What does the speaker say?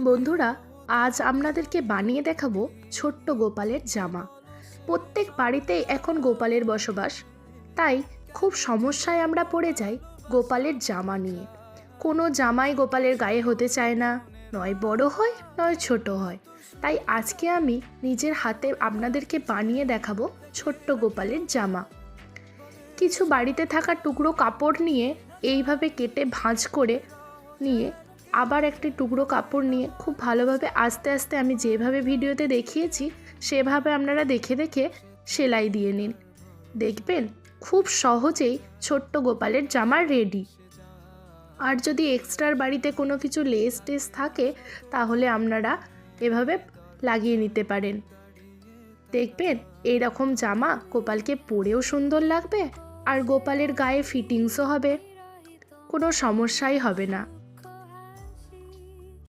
বন্ধুরা, আজ আপনাদেরকে বানিয়ে দেখাবো ছোট্ট গোপালের জামা। প্রত্যেক বাড়িতেই এখন গোপালের বসবাস, তাই খুব সমস্যায় আমরা পড়ে যাই গোপালের জামা নিয়ে। কোনো জামাই গোপালের গায়ে হতে চায় না, নয় বড় হয় নয় ছোট হয়। তাই আজকে আমি নিজের হাতে আপনাদেরকে বানিয়ে দেখাবো ছোট্ট গোপালের জামা। কিছু বাড়িতে থাকা টুকরো কাপড় নিয়ে এইভাবে কেটে ভাঁজ করে নিয়ে আবার একটি টুকরো কাপড় নিয়ে খুব ভালোভাবে আস্তে আস্তে আমি যেভাবে ভিডিওতে দেখিয়েছি সেভাবে আপনারা দেখে দেখে সেলাই দিয়ে নিন। দেখবেন খুব সহজেই ছোট্ট গোপালের জামা রেডি। আর যদি এক্সট্রার বাড়িতে কোনো কিছু লেস টেস থাকে তাহলে আপনারা এভাবে লাগিয়ে নিতে পারেন। দেখবেন এইরকম জামা গোপালকে পরেও সুন্দর লাগবে আর গোপালের গায়ে ফিটিংসও হবে, কোনো সমস্যাই হবে না।